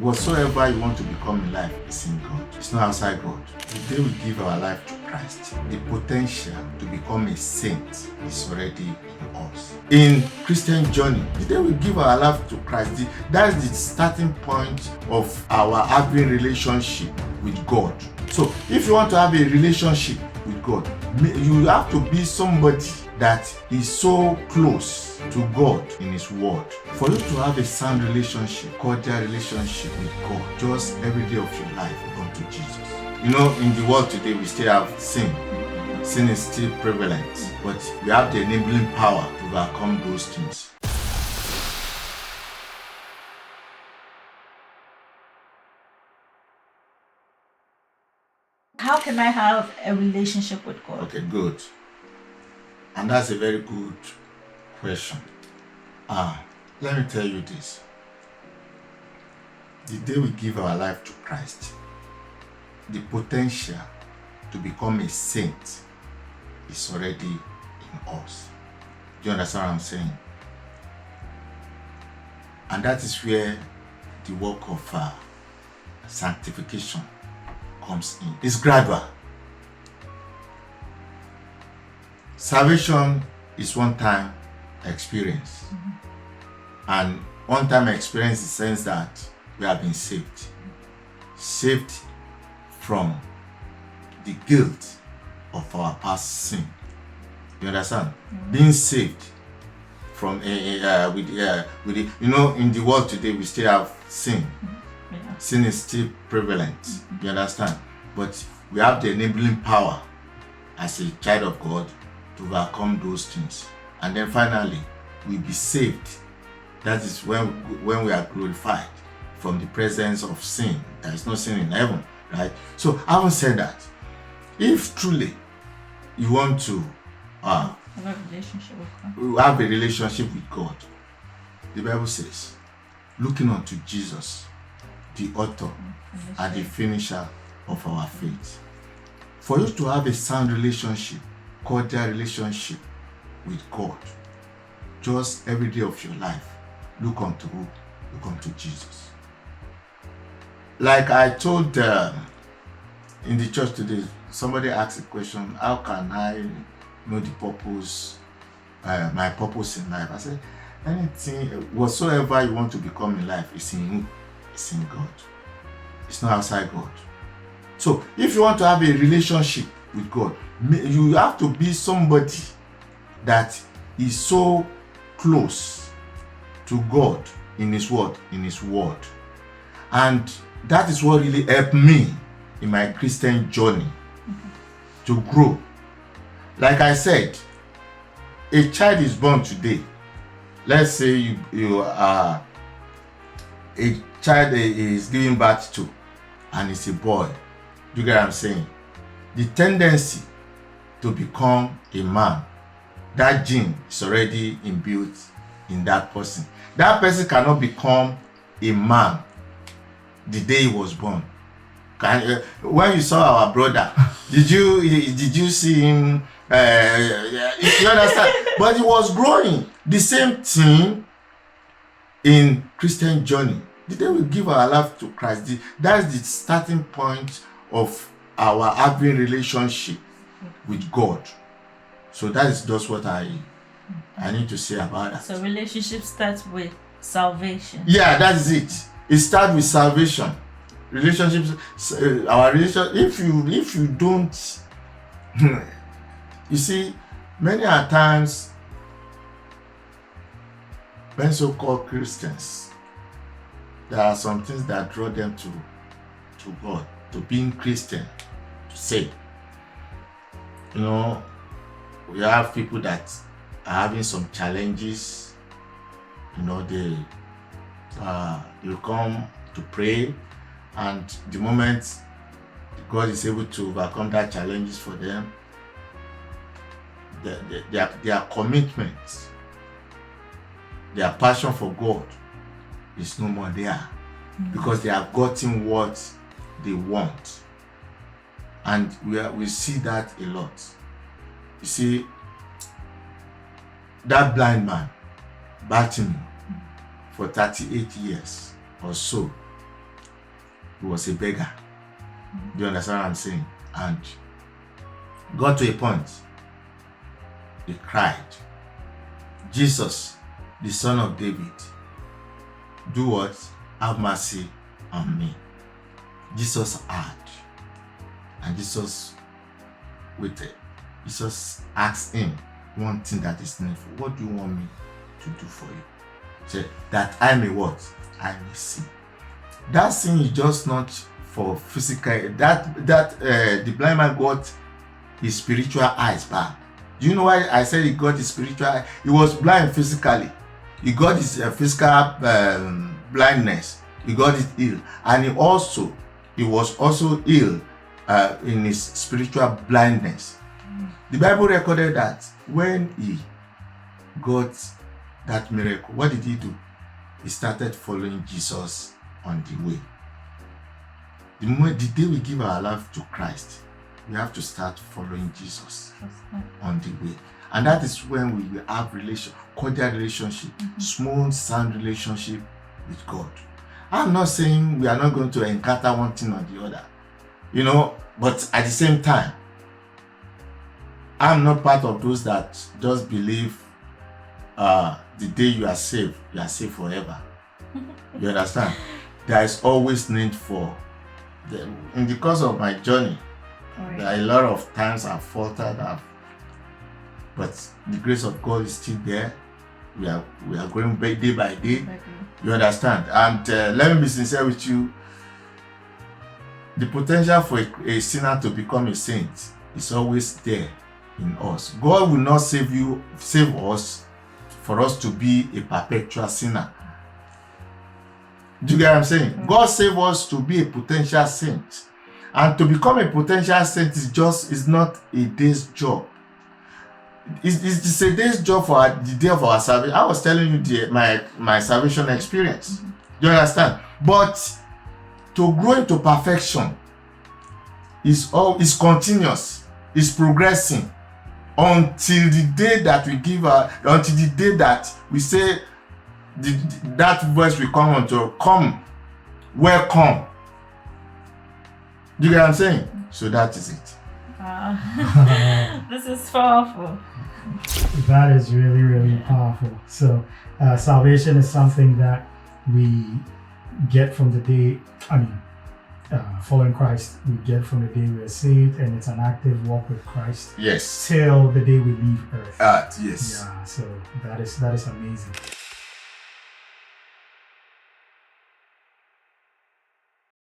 Whatsoever you want to become in life is in God. It's not outside God. The day we give our life to Christ, the potential to become a saint is already in us. In Christian journey, the day we give our life to Christ, that's the starting point of our having relationship with God. So if you want to have a relationship with God, you have to be somebody that is so close to God in His Word. For you to have a sound relationship, cordial relationship with God, just every day of your life, come to Jesus. You know, in the world today, we still have sin. Sin is still prevalent, but we have the enabling power to overcome those things. How can I have a relationship with God? Okay, good. And that's a very good question. Let me tell you this. The day we give our life to Christ, the potential to become a saint is already in us. Do you understand what I'm saying? And that is where the work of sanctification comes in. It's gradual. Salvation is one-time experience. And one-time experience in the sense that we have been saved. Saved from the guilt of our past sin. You understand? Being saved from with the, you know, in the world today we still have sin. Sin is still prevalent. You understand? But we have the enabling power as a child of God to overcome those things. And then finally, we'll be saved. That is when we are glorified from the presence of sin. There is no sin in heaven, right? So, having said that, if truly you want to have a relationship with God, the Bible says, looking unto Jesus, the author and the finisher of our faith. For you to have a sound relationship, cordial relationship with God, just every day of your life, look unto who? Look unto Jesus. Like I told in the church today, somebody asked a question, how can I know the purpose, my purpose in life? I said, anything, whatsoever you want to become in life is in who? It's in God. It's not outside God. So if you want to have a relationship with God, you have to be somebody that is so close to God in His Word, And that is what really helped me in my Christian journey to grow. Like I said, a child is born today. Let's say you are a child is giving birth to, and it's a boy. Do you get what I'm saying? The tendency to become a man, that gene is already inbuilt in that person. That person cannot become a man the day he was born. When you saw our brother, did you see him? You understand? But he was growing. The same thing in Christian journey. The day we give our life to Christ, that's the starting point of our having relationship with God. So that is just what I need to say about that. So relationship starts with salvation. Yeah, that is it. It starts with salvation. Relationships, our relation. If you don't, you see, many a times when so-called Christians, there are some things that draw them to God, to being Christian, to say. You know, we have people that are having some challenges. You know, they come to pray, and the moment God is able to overcome that challenges for them, their commitment, their passion for God is no more there, because they have gotten what they want. And we see that a lot. You see, that blind man, Bartimaeus, for 38 years or so, He was a beggar. Do you understand what I'm saying? And got to a point. He cried, Jesus, the Son of David, do what? Have mercy on me. Jesus heard. And Jesus waited. Jesus asked him one thing that is needful. What do you want me to do for you? He said, that I may what? I may see. That sin is just not for physical. The blind man got his spiritual eyes back. Do you know why I said he got his spiritual eye? He was blind physically. He got his physical blindness. He got it ill. And he was also ill in his spiritual blindness. The Bible recorded that when he got that miracle, what did he do? He started following Jesus on the way. The day we give our life to Christ, we have to start following Jesus on the way. And that is when we will have cordial relationship, smooth, sound relationship with God. I'm not saying we are not going to encounter one thing or the other, but at the same time, I'm not part of those that just believe the day you are saved forever. You understand? There is always need for them. In the course of my journey, there are a lot of times I've faltered, but the grace of God is still there. We are going day by day. You understand? And let me be sincere with you. The potential for a sinner to become a saint is always there in us. God will not save us for us to be a perpetual sinner. Do you get what I'm saying? God saved us to be a potential saint. And to become a potential saint is not a day's job. It's a day's job for the day of our salvation. I was telling you my salvation experience. Do you understand? But to grow into perfection is continuous, is progressing until the day that until the day that we say that voice will come unto come, welcome. Do you get what I'm saying? So that is it. This is powerful. That is really, really powerful. So salvation is something that we get from the day, following Christ, we get from the day we are saved, and it's an active walk with Christ. Yes. Till the day we leave earth. Yes. Yeah, so that is amazing.